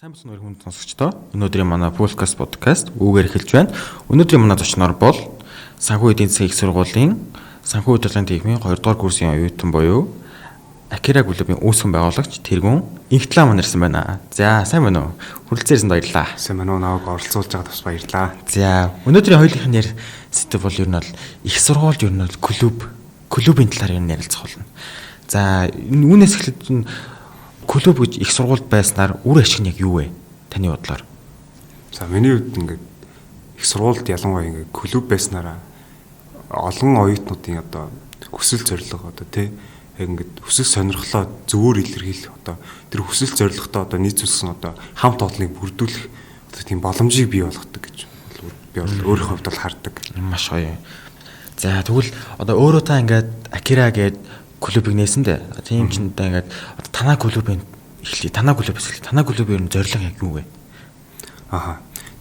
Сайн бацхан өргөмөнд сонсогчдоо. Өнөөдрийн манай подкаст үүгээр эхэлж байна. Өнөөдрийн манай зочноор бол санхүү эдийн засгийн их сургуулийн санхүү удирдлагын техникийн 2 дугаар курсын оюутан буюу Акира клубын үүсгэн байгуулагч Тэргүүн Инхтлаа маань ирсэн байна. За, сайн байна уу? Хүрэлцээрсэнд баярлалаа. Сайн байна уу? Наваг оролцуулж байгаад бас баярлалаа. За, өнөөдрийн хоёулынх нь сэдв бол ер нь бол их сургууль, ер нь бол клубын талаар ер нь ярилцах болно. За, үүнээс эхлээд клуб гэж их сургуульд байснаар үр ашиг нь яг юу вэ? Таны бодлоор. За миний хувьд ингээд их сургуульд ялангуяа ингээд клуб байснараа олон оюутнуудын одоо хүсэл зорилго одоо тий яг ингээд хүсэл сонирхлоо зөвөр илэрхийлэх одоо тэр хүсэл зорилготой одоо нийцүүлсэн одоо хамт олныг бүрдүүлэх одоо тийм боломжийг бий болгодог гэж би өөрийнхөө хувьд бол хардаг. Маш гоё. За тэгвэл одоо өөрөө та ингээд Акира гээд клубыг нээсэн дээ. Тийм ч ингээд танаа клубын эхлэе. Танаа клубээс эхлэе. Танаа клубын зорилго яг юу вэ?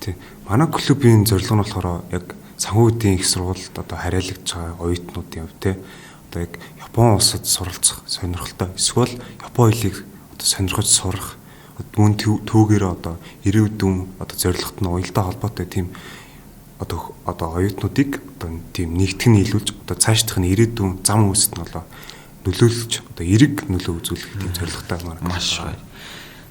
Тийм. Манай клубын зорилго нь болохоор яг санхүүгийн их сургуульд одоо хариалагдж байгаа оюутнуудын хувьд те одоо яг Япон улсад суралцах сонирхолтой эсвэл Япон хэлийг одоо сонирхож сурах мөн төвгээрээ одоо ирээдүйн одоо зорилгот нь уялдаа холбоотой тийм одоо оюутнуудыг одоо тийм нэгтгэн нийлүүлж одоо цаашдах нь ирээдүйн зам үүсэт нь болоо нөлөөлж одоо эрэг нөлөө үзүүлэх тийм зорилготой маш гоё.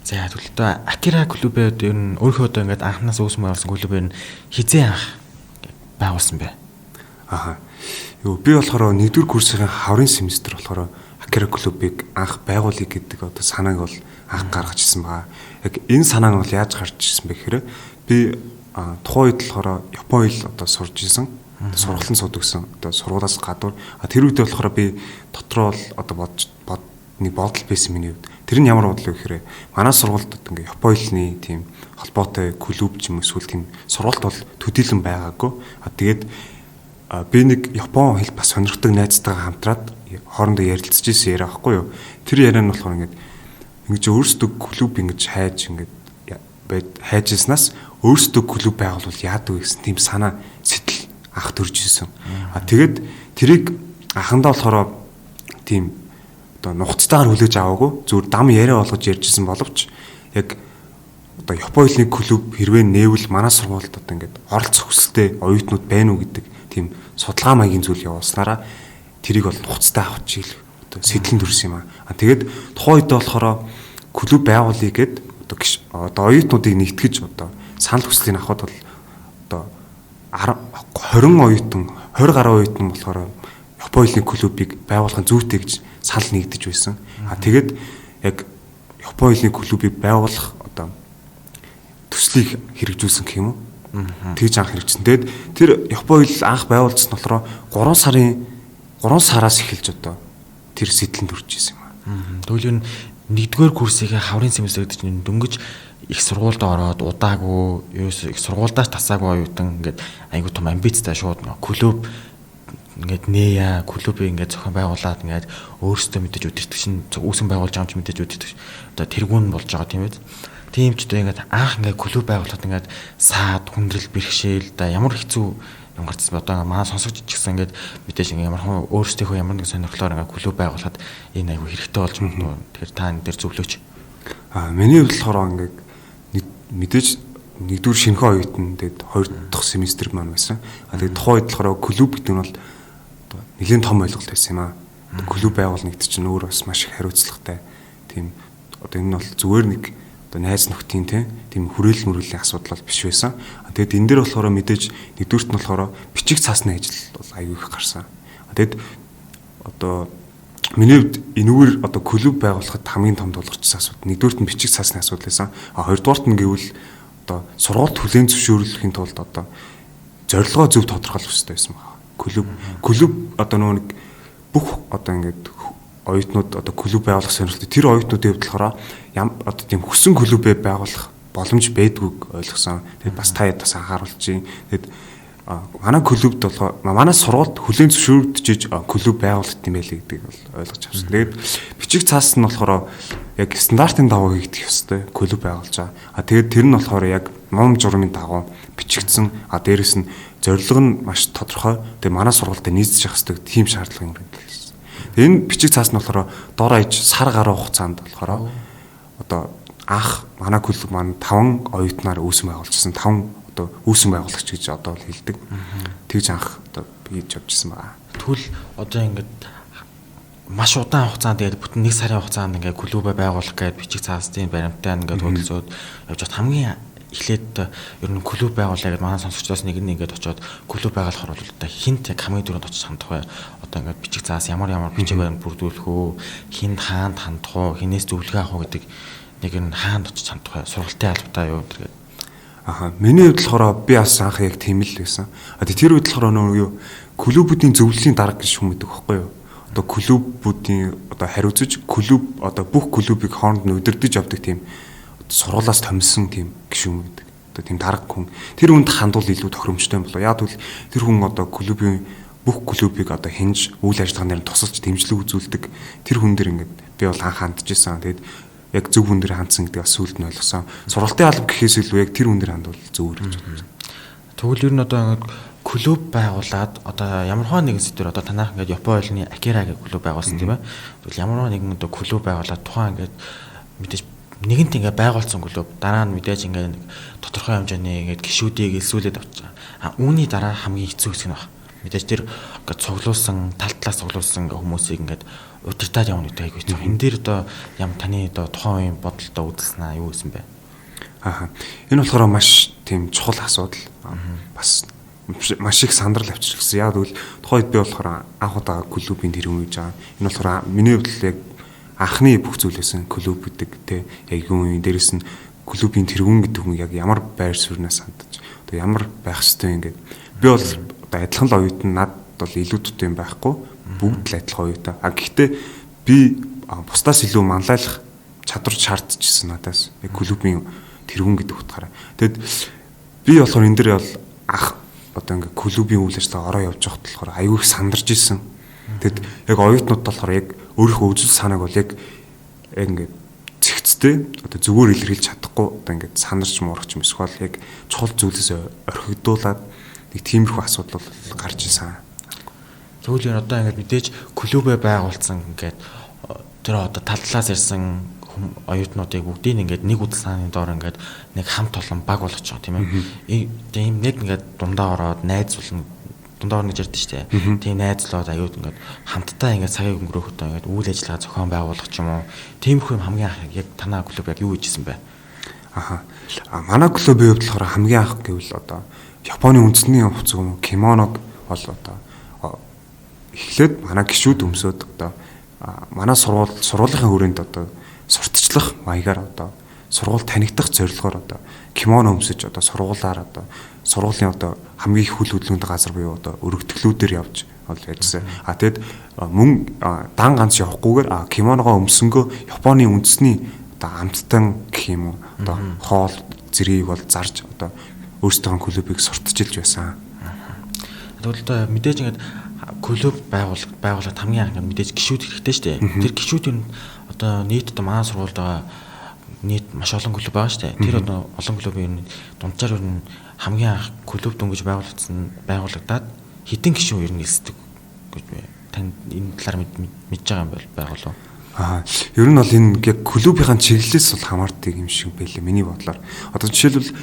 За төлөвлөлтөө Акира клубээ ер нь өөрөө одоо ингээд анханаас үүсгэн байгуулсан клубээр нь хизээ анх байгуулсан бэ? Би болохоор 1-р курсын хаврын семестр болохоор Акира клубыг анх байгуулъя гэдэг одоо санааг бол анх гаргаж ирсэн байгаа. Яг энэ санаа нь бол яаж гарч ирсэн бэ гэхээр би тухайн үед болохоор Япон хэл одоо сурж исэн. Сургалтын сууд гэсэн одоо сургуулаас гадуур тэр үед болохоор би дотроо бол одоо нэг бодол байсан миний хувьд. Тэр нь ямар бодол вэ гэхээр манай сургуульд ингээ Япон хэлний тийм холбоотой клуб ч юм эсвэл тийм сургалт бол төдийлөн байгаагүй. Тэгээд би нэг Япон хэл бас сонирхдаг найзтайгаа хамтраад хоорондоо ярилцж ирсэн яриа байхгүй юу. Тэр яриа нь болохоор ингэж өөрсдөө клуб ингэж хайж ирснаас өөрсдөө клуб байгуулвал яадаг вэ гэсэн тийм санаа сэтэл анх төрж ирсэн. Тэгээд тэрийг анхандаа болохоор тийм одоо нухацтайгаар хүлээж аваагүй зүгээр дам яриа болгож ярьжсэн боловч яг одоо Япон хэлний клуб хэрвээ нээвэл манай сургуульд одоо ингээд оролцох хүсэлтэй оюутнууд байна уу гэдэг тийм судалгаа маягийн зүйл явуулснараа тэрийг бол нухацтай авах чиглэл одоо сэтлэн төрсөн юм аа. Тэгээд тухайн үед болохоор клуб байгуулъя гэд одоо оюутнуудыг нэгтгэж одоо санал хүслийг авахд бол одоо 20 оюутан 20 гаруй оюутан болохоор Япон хэлний клубыг байгуулахын зүйтэй гэж санал нэгдэж байсан. Тэгээд яг Япон хэлний клубыг байгуулах одоо төслийг хэрэгжүүлсэн гэх юм уу? Тэгж анх хэрэгжсэн. Тэгээд тэр Япон хэл анх байгуулсан болохоор 3 сараас эхэлж одоо тэр сэтлэн төрж ирсэн юм. Тэгвэл энэ 1-р курсыг хаврын семестр гэдэг чинь дөнгөж их сургуульд ороод удаагүй ерөөс их сургуульдаас тасаагүй оюутан ингээд айгуу том амбицтай шууд клуб ингээд нээя клубыг ингээд зохион байгуулад ингээд өөрсдөө мэдээж үдирдэг чинь үүсгэн байгуулж байгаа юм чи мэдээж үдирдэг. Одоо тэргүүн болж байгаа тийм ээ. Тийм ч одоо ингээд анх ингээд клуб байгуулахад ингээд саад хүндрэл бэрхшээл да ямар хэцүү юм гарцсан одоо манай сонсогч ч гэсэн ингээд мэдээж ингээд ямархан өөрсдийнхөө ямар нэг сонирхлоор ингээд клуб байгуулахад энэ айгуу хэрэгтэй болж байна. Тэгэхээр та энэ дээр зөвлөөч. Миний хувьд болохоор ингээд мэдээж 1-р шинхэн оюутан тэгээд 2 дахь семестр маань байсан. Тэгээд тухайн үед болохоор клуб гэдэг нь бол нэлийн том ойлголт байсан юм аа. Клуб байгуулна гэдэг чинь өөр бас маш их хариуцлагатай. Тийм одоо энэ нь бол зүгээр нэг одоо найз нөхдийн тийм хүрээлэн мөрөлийн асуудал бол биш байсан. Тэгээд энэ дээр болохоор мэдээж 1-р нь болохоор бичиг цаасны ажил бол аюу их гарсан. Тэгээд одоо миний хувьд энэгээр одоо клуб байгуулахад хамгийн том тулгарчсан асуудал 1-р нь бичиг цаасны асуудал байсан. 2-р нь гэвэл одоо сургуульд хүлээн зөвшөөрлөхийн тулд одоо зорилгоо зөв тодорхойлох хэрэгтэй байсан байна. Клуб одоо нэг бүх одоо ингээд оюутнууд одоо клуб байгуулах сонирхолтой тэр оюутнуудын хувьд болохоор одоо тийм хүссэн клубээ байгуулах боломж байдгүйг ойлгосон. Тэгээд бас та ядаас анхааруулж байна. Тэгээд манай клубд болохоор манай сургуульд хүлээн зөвшөөрөгдөж клуб байгуулалт юм байлээ гэдгийг бол ойлгож авсан. Тэгээд бичиг цаас нь болохоор яг стандартын дагуу хийгдэх ёстой клуб байгуулж байгаа. Тэгээд тэр нь болохоор яг ном журмын дагуу бичигдсэн. Дээрэс нь зорилго нь маш тодорхой. Тэгээд манай сургуультай нийцж явах ёстой тийм шаардлага юм байна. Энэ бичиг цаас нь болохоор дор аяж сар гаруй хугацаанд болохоор одоо анх манай клуб маань 5 оюутнаар үүсгэн байгуулжсэн. 5 одоо үүсгэн байгуулагч гэж одоо бол хэлдэг. Тэгж анх одоо хийж явжсэн байгаа. Тэгвэл одоо ингээд маш удаан хугацаанд тэгээд бүтэн 1 сарын хугацаанд ингээд клубээ байгуулах гээд бичиг цаасдын баримтаа ингээд хөдөлсөд явж хат хамгийн эхлээд ер нь клуб байгуулъя гэдээ манай сонсогчдоос нэг ингээд очиод клуб байгуулахаар бол одоо хинт яг хамгийн түрүүнд очиж хандах вэ? Одоо ингээд бичиг цаас ямар бичиг баримт бүрдүүлэх үү? Хинд хаанд хандах уу? Хинээс зөвлөгөө авах уу гэдэг нэг нь хаанд очиж хандах вэ? Сургалтын албатай юу гэдэг. Миний хувьд болохоор би бас анх яг тийм л байсан. Тэр үед болохоор нөгөө юу клубүүдийн зөвлөлийн дарга гэж хүмүүдэг байхгүй юу? Одоо клубүүдийн одоо хариуцж клуб одоо бүх клубыг хооронд нь удирдах явдаг тийм сургуулаас томилсон тийм гишүүн гэдэг. Одоо тийм дарга хүн. Тэр хүнд хандвал илүү тохиромжтой юм болоо. Яг тэгвэл тэр хүн одоо клубын бүх клубыг одоо хинж үйл ажиллагааны тусалж дэмжлэг үзүүлдэг. Тэр хүн дээр ингээд би бол анх хандж исэн. Тэгээд яг зөв хүн дээр хандсан гэдэг асуулт нь ойлгосон. Сургалтын алба гэхээс илүү яг тэр хүн дээр хандвал зөвөр гэж бодсон. Тэгвэл ер нь одоо ингээд клуб байгуулад одоо ямарваа нэгэн сэдвэр одоо танах ингээд Япон ойлны Акира гэх клуб байгуулсан тийм ээ. Тэгвэл ямарваа нэгэн одоо клуб байгуулад тухайн ингээд мэдээж нэгэнт ингээ байгуулсан клуб дараа нь мэдээж ингээ тодорхой хэмжээний ингээ гишүүдийг элсүүлээд авч байгаа. Үүний дараа хамгийн хэцүү хэсэг нь баг. Мэдээж тэр ингээ цуглуулсан тал талаас цуглуулсан ингээ хүмүүсийг ингээ удирдах явна гэдэг айгүй хэцүү. Энэ дээр одоо ям таны одоо тухайн үеийн бодолтой үзэлсэн аа юу гэсэн бэ? Энэ болохоор маш тийм чухал асуудал. Бас маш их сандрал авчирсан. Яг тэгвэл тухайд би болохоор анх удаа клубын тэргүүн гэж байгаа. Энэ болохоор миний хувьд яг анхны бүх зүйлээсэн клуб гэдэг те яг юм дээрэс нь клубын тэргүүн гэдэг хүн яг ямар байр сууриас хандаж одоо ямар байх ёстой ингээд би бол одоо адилхан л оюутан надад бол илүү дутуу юм байхгүй бүгд л адилхан оюутан гэхдээ би бусдаас илүү манлайлах чадвар шаардчихсан надаас яг клубын тэргүүн гэдэг утгаараа тэгэд би болохоор энэ дээр бол анх одоо ингээд клубын үйл ажиллагаа ороо явж байхад болохоор аюу их сандарч исэн тэгэд яг оюутнууд болохоор яг өөрийнхөө үзэл санааг бол яг ингээд зэгцтэй одоо зүгээр илэрхийлж чадахгүй одоо ингээд санарч муурах юм эсвэл яг чухал зүйлээс орхигдуулаад нэг тиймэрхүү асуудал гарч ирсэн. Тэгвэл одоо ингээд мэдээж клубээ байгуулсан ингээд тэр одоо тал талаас ирсэн оюутнуудыг бүгдийг ингээд нэг үзэл санааны доор ингээд нэг хамт олон баг болгож байгаа тийм ээ. Тийм нэг ингээд дундаа ороод найзуулна дундаар нэг ярьдэн штэ. Тийм найзлууд аюут ингээд хамтдаа ингээд цагийг өнгөрөөхөд ингээд үйл ажиллагаа зохион байгуулах ч юм уу. Тиймэрхүү юм хамгийн анх яг танаа клуб яг юу хийжсэн бэ? Манай клубын хувьд болохоор хамгийн анх гэвэл одоо Японы үндэсний хувцас юм кимоног бол одоо эхлээд манай гишүүд өмсөд одоо манай сургуулийн хүрээнд одоо сурталчлах маягаар одоо сургууль танигдах зорилгоор одоо кимоно өмсөж одоо сургуулаар одоо сургуулийн одоо хамгийн их хүл хөдлөмж газар буюу одоо өргөтгөлүүдээр явж бол яжсан. Тэгэд мөн дан ганц явахгүйгээр кимоногоо өмсөнгөө Японы үндэсний одоо амттан гэх юм уу одоо хоол зэргийг бол зарж одоо өөрсдөө клубыг сурталчилж байсан. Тэгвэл мэдээж ингээд клуб байгуулалт хамгийн анх мэдээж гишүүд хэрэгтэй шүү дээ. Тэр гишүүд нь одоо нийт одоо манай сургуульд байгаа нийт маш олон клуб байгаа шүү дээ. Тэр одоо олон клубын дунджаар ер нь хамгийн анх клуб дөнгөж байгуулагдаад хэдэн гишүүн ер нь нэлсдэг гэж бай. Тань энэ талаар мэдж байгаа юм бол байгуулав. Ер нь бол энэ яг клубийн чиглэлээс бол хамаардаг юм шиг байлээ миний бодлоор. Одоо жишээлбэл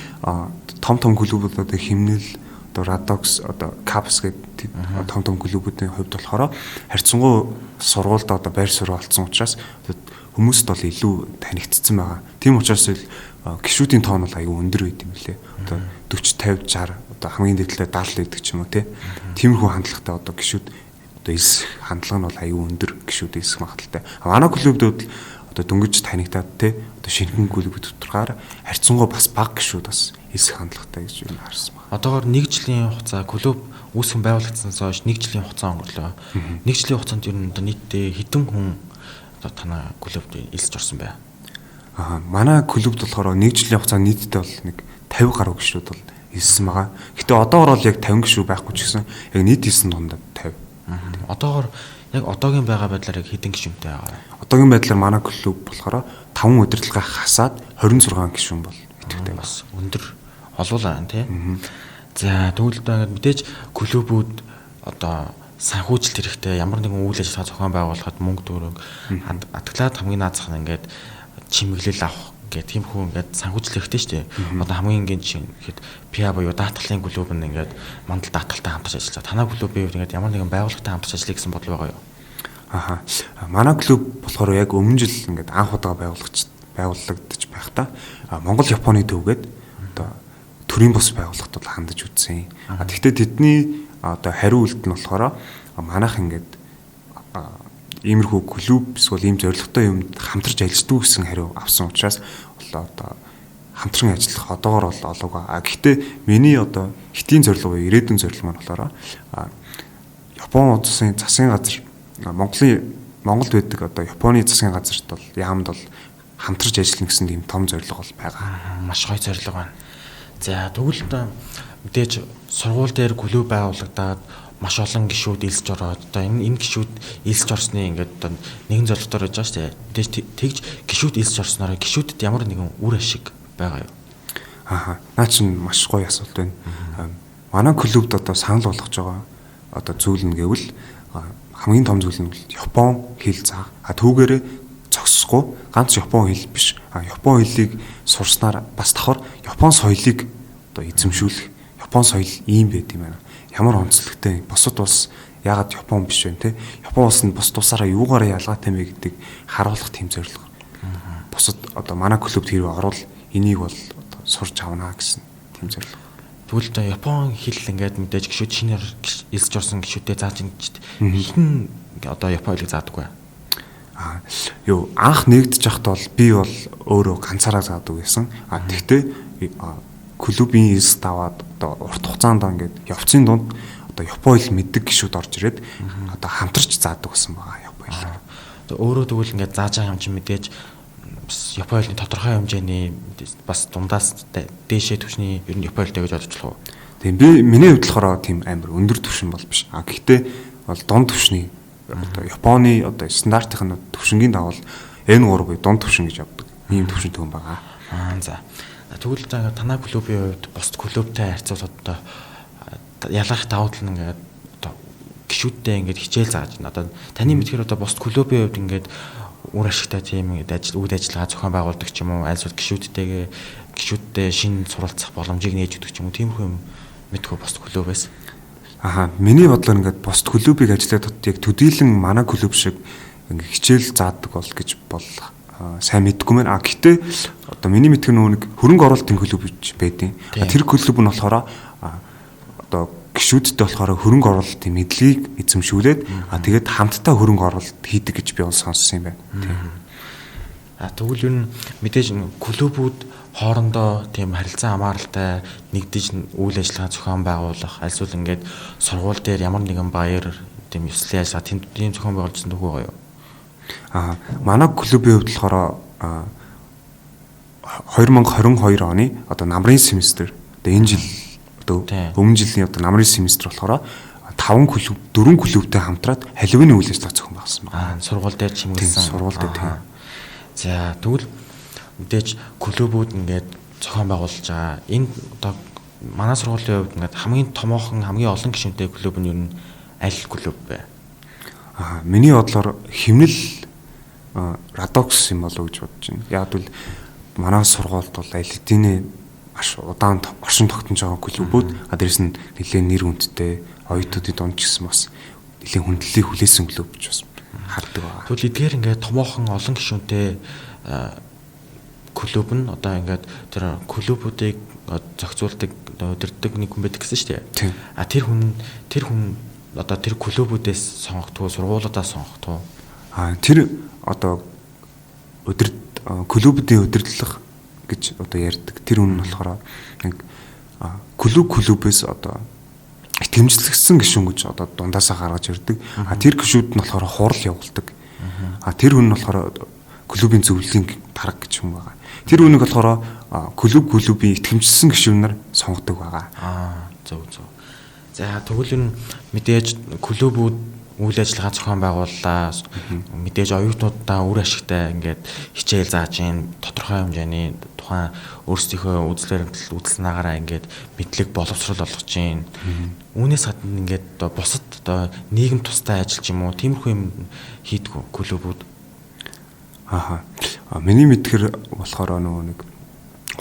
том клубүүд одоо химнэл одоо Радокс одоо Капс гэдэг том клубүүдийн хувьд болохоор харьцангуй сургуульд одоо байр суурь олцсон учраас хүмүүст бол илүү танигдсан байгаа. Тийм учраас гишүүдийн тоон бол аюу өндөр байт юм лээ. Одоо 40 50 60 одоо хамгийн дээдлээ 70 гэдэг ч юм уу тиймэрхүү хандлагатай одоо гишүүд одоо эс хандлага нь бол аюу өндөр гишүүд эсэх магадaltaй. Манай клубд бол одоо дөнгөж танигдаад одоо шинхэн клубүүд дотроогоор харьцангуй бас бага гишүүд бас эсэх хандлагатай гэж юм харсан байна. Одоогоор 1 жилийн хугацаа клуб үүсгэн байгуулагдсанаас хойш 1 жилийн хугацаа өнгөрлөө. 1 жилийн хугацаанд ер нь одоо нийтдээ хэдэн хүн одоо танаа клубд элсэж орсон бай. Манай клубд болохоор 1 жилийн хугацаанд нийтдээ бол нэг 50 гаруй гишүүд бол элсэн байгаа. Гэтэ одоогоор бол яг 50 гишүү байхгүй ч гэсэн яг нийт элсэн дундаа 50. Одоогоор яг одоогийн байгаа байдлаар яг хэдэн гишүүнтэй байгаа. Одоогийн байдлаар манай клуб болохоор 5 удирдлагаа хасаад 26 гишүүн бол идэвхтэй бас өндөр олуулаа тий. За тэгвэл ингээд мэдээж клубүүд одоо санхүүжилт хэрэгтэй ямар нэгэн үйл ажиллагаа зохион байгуулахад мөнгө төгрөг хадгалаад хамгийн наазах нь ингээд чимэглэл авах гэх тиймэрхүү ингээд санхүүжилт хэрэгтэй шүү дээ. Одоо хамгийн энгийн жишээ гэхэд ПИА буюу даатгалын клуб нь ингээд мандал даатгалтай хамтарч ажиллаж байгаа. Танай клубын хувьд ингээд ямар нэгэн байгууллагатай хамтарч ажиллая гэсэн бодол байгаа юу? Аха. Манай клуб болохоор яг өмнө жил ингээд анх удаа байгуулагдаж байхдаа Монгол Японы төвгээд одоо төрийн бус байгууллагад бол хандаж үзсэн. Тэгэхдээ тэдний одоо хариу үйлдэл нь болохоор манайх ингээд иймэрхүү клуб эсвэл ийм зорилготой юмд хамтарч ажилладаг гэсэн хариу авсан учраас одоо хамтран ажиллах одоогор бол олог байгаа. Гэхдээ миний одоо хэтийн зорилго буюу ирээдүйн зорилго маань болохоор Япон улсын засгийн газар Монголд байдаг одоо Японы засгийн газарт бол яамд бол хамтарч ажиллана гэсэн тийм том зорилго бол байгаа. Маш гоё зорилго байна. За тэгвэл мэдээж сургууль дээр клуб байгуулагдаад маш олон гишүүд элсж ороод одоо энэ гишүүд элсж орсны ингээд одоо нэгэн зорилготой байж байгаа шүү дээ. Мэдээж тэгж гишүүд элсж орсноор гишүүдэд ямар нэгэн үр ашиг байгаа юу? Ааха. Наа чинь маш гоё асуулт байна. Манай клубд одоо санал болгож байгаа одоо зүйл нь гэвэл хамгийн том зүйл нь Япон хэл заах. Түүгээрээ зогсохгүй ганц Япон хэл биш. Япон хэлийг сурснаар бас давхар Япон соёлыг одоо эзэмшүүлэх. Япон соёл ийм байт юм байна. Ямар онцлогтой бусад улс яагаад Япон биш вэ те? Япон улс нь бусад улсаараа юугаараа ялгаатай мэ гэдгийг харуулах тийм зорилго. Бусад одоо манай клубт хэрэг орвол энийг бол одоо сурч авна гэсэн тийм зорилго. Тэгвэл Япон хэл ингээд мэдээж гişүүд шинээр элсж орсон гişүүдэд зааж ингэж хэн одоо Япон хэлийг заадаг вэ? Анх нэгдэж явахд бол би бол өөрөө ганцаараа заадаг байсан. Тэгтээ клубын элс даваад одоо урт хугацаанд ингээд явцын дунд одоо Япон хэл мэддэг гişүүд орж ирээд одоо хамтарч заадаг болсон байгаа Япон хэлээр. Өөрөө тэгвэл ингээд зааж байгаа юм чинь мэдээж Япон хэлний тодорхой хэмжээний бас дундаас дээшээ түвшний ер нь Япон хэлтэй гэж бодож болох уу? Тийм би миний хувьд болохоор тийм амар өндөр түвшин бол биш. Гэхдээ бол дунд түвшний одоо Японы одоо стандартын түвшингийн давал N3 буюу дунд түвшин гэж авдаг. Ийм түвшин төв байгаа. За. Тэгвэл танай клубын хувьд бусад клубтай харьцуулахад одоо ялгарх давуу тал нь ингээд одоо гişүүдтэй ингээд хичээл зааж байна. Одоо таны мэдхээр одоо бусад клубын хувьд ингээд үр ашигтай тийм ингээд үйл ажиллагаа зохион байгуулдаг ч юм уу, альсвал гişүүдтэй шинэ суралцах боломжийг нээж өгдөг ч юм уу, тиймэрхүү юм мэдгүй бусад клубээс. Миний бодлоор ингээд бусад клубыг ажиллаад яг төдийлөн манай клуб шиг ингээд хичээл заадаг бол гэж бол сайн мэдгүй мэн. Гэхдээ одоо миний мэдэх нэг хөрөнгө оруулалтын клуб гэж байдیں۔ Тэр клуб нь болохоор одоо гişүүдтэй болохоор хөрөнгө оруулалтын мэдлэгийг эзэмшүүлээд тэгээд хамтдаа хөрөнгө оруулалт хийдэг гэж би бол сонссон юм байна. Тэгвэл юу мэдээж клубүүд хоорондоо тийм харилцан хамааралтай нэгдэж үйл ажиллагаа зохион байгуулах, альсвал ингээд сургууль дээр ямар нэгэн баяр тийм ёслол яшаа тийм зохион байгуулсан дөхөө гоё. Манай клубийн хувьд болохоор 2022 оны одоо намрын семестр одоо энэ жил одоо өмнө жилийн одоо намрын семестр болохоор 4 клубтэй хамтраад халигын үйл ажиллагаа зохион байгуулсан байна. Сургууль дээр чимгэлсэн. Сургууль дээр тийм. За тэгвэл мэдээж клубүүд ингээд зохион байгуулж байгаа. Энэ одоо манай сургуулийн хувьд ингээд хамгийн томоохон, хамгийн олон гишүүнтэй клуб нь юу н аль клуб вэ? Миний бодлоор химнэл Радокс юм болов гэж бодож байна. Яг л манай сургуульд бол аль хэдийн маш удаан оршин тогтнож байгаа клубүүд дээрээс нь нэлээд нэр хүндтэй оюутнуудын дунд ч гэсэн бас нэлээд хүндлэлийг хүлээсэн клуб гэж бас хардаг байна. Тэгвэл эдгээр ингээд томоохон олон гишүүнтэй клуб нь одоо ингээд тэр клубүүдийг зохицуулдаг, удирддаг нэг хүн байдаг гэсэн шүү дээ. Тэр хүн одоо тэр клубүүдээс сонгогдгоо, сургуулиудаас сонгогдгоо. Тэр одоо клубүүдийн удирдлага гэж одоо ярьдаг. Тэр хүн нь болохоор нэг клубээс одоо итгэмжлэгдсэн гишүүн гэж одоо дундаасаа гаргаж ирдэг. Тэр гишүүд нь болохоор хурал явуулдаг. Тэр хүн нь болохоор клубын зөвлөлийн дарга гэж хүн байгаа. Тэр хүнийг болохоор клубийн итгэмжлсэн гишүүнээр сонгодог байгаа. Зөв. За тэгвэл энэ мэдээж клубүүд үйл ажиллагаа зохион байгууллаа. Мэдээж оюутнуудаа үр ашигтай ингээд хичээл зааж ийн тодорхой хэмжээний тухайн өөрсдийнхөө үзлснаагаараа ингээд мэдлэг боловсрол олгож ийн. Үүнээс гадна ингээд бусад одоо нийгэм тустай ажил ч юм уу тиймэрхүү юм хийдгүү клубүүд. Миний мэдгээр болохоор нөгөө нэг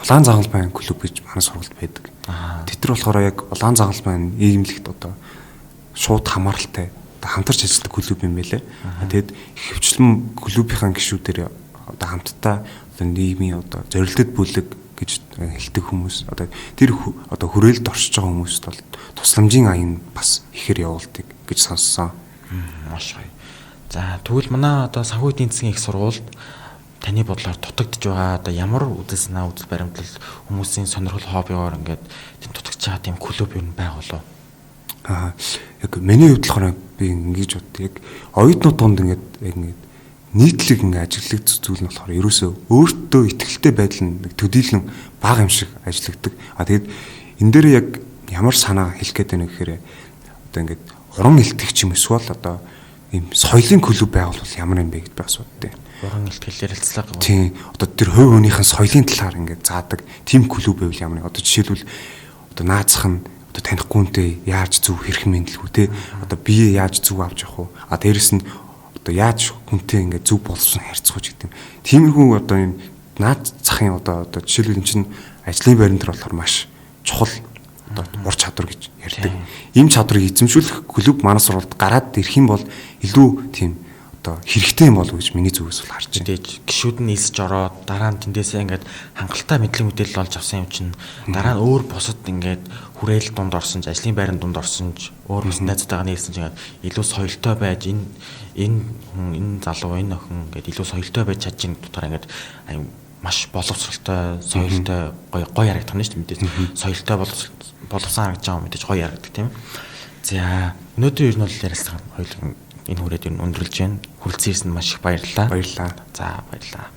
Улаан Загалмайн клуб гэж манай сургуульд байдаг. Тэд нар болохоор яг Улаан Загалмайн нийгэмлэгт одоо шууд хамааралтай хамтарч ажилладаг клуб юм байлээ. Тэгэд хөвчлэн клубийнхаа гишүүдээр одоо хамтдаа одоо нийгмийн одоо зорилтод бүлэг гэж хэлдэг хүмүүс одоо тэр одоо хүрээлэлд оршиж байгаа хүмүүст бол тусламжийн аян бас ихээр явуулдаг гэж сонссон. Маш гоё. За тэгвэл манай одоо санхүү эдийн засгийн их сургуульд таны бодлоор дутагдж байгаа одоо ямар үзэл санаа үзэл баримтлал хүмүүсийн сонирхол хоббигоор ингээд тийм дутагдж байгаа тийм клуб юу байгуулав? Яг миний хувьд болохоор би ингэж боддог. Яг оюутнууд донд ингээд нийтлэг ингээд ажиглагдсан зүйл нь болохоор ерөөсөө өөртөө ихтэй байдал нь төдийлөн бага юм шиг ажилладаг. Тэгэд энэ дээр яг ямар санаа хэлэх гээд байна гэхээр одоо ингээд уран илтгэгч юм эсвэл одоо ийм соёлын клуб байгуулвал ямар юм бэ гэдээ бас боддог. Уран илтгэл ярилцлага. Тийм. Одоо тэр хувь хүнийхэн соёлын талаар ингээд заадаг тим клуб байвал ямар нэг одоо жишээлбэл одоо наацх нь одоо танихгүйнтэй яаж зөв хэрхэн мэдлэх үү те одоо бие яаж зөв авч явах уу дээрэс нь одоо яаж хүнтэй ингээд зөв болсон харьцах гэж гэдэг юм. Тиймэрхүү одоо юм наад захын одоо жишээлбэл энэ чинь ажлын байран дээр болохоор маш чухал одоо ур чадвар гэж ярьдаг. Ийм чадрыг эзэмшүүлэх клуб манай сургуульд гараад ирэх юм бол илүү тийм одоо хэрэгтэй юм болов гэж миний зүгээс бол харж байна. Гишүүд нь нийлсэж ороод дараа нь тэндээсээ ингээд хангалттай мэдлэг мэдээлэл олж авсан юм чинь дараа нь өөр бусад ингээд хүрээл дунд орсон ч ажлын байранд дунд орсон ч өөр бус найзтайгаа нийлсэн ч ингээд илүү соёлтой байж энэ залуу энэ охин ингээд илүү соёлтой байж чадж байгаа дотор ингээд маш боловсралтай соёлтой гоё харагдах нь шүү дээ мэдээж соёлтой боловсон харагдаж байгаа мэдээж гоё харагддаг тийм. За өнөөдөр ер нь бол ярилцлага хоёул энэ хүрээд өндөрлж байна. Хүрэлцэн ирсэнд маш их баярлалаа. Баярлалаа. За баярлалаа.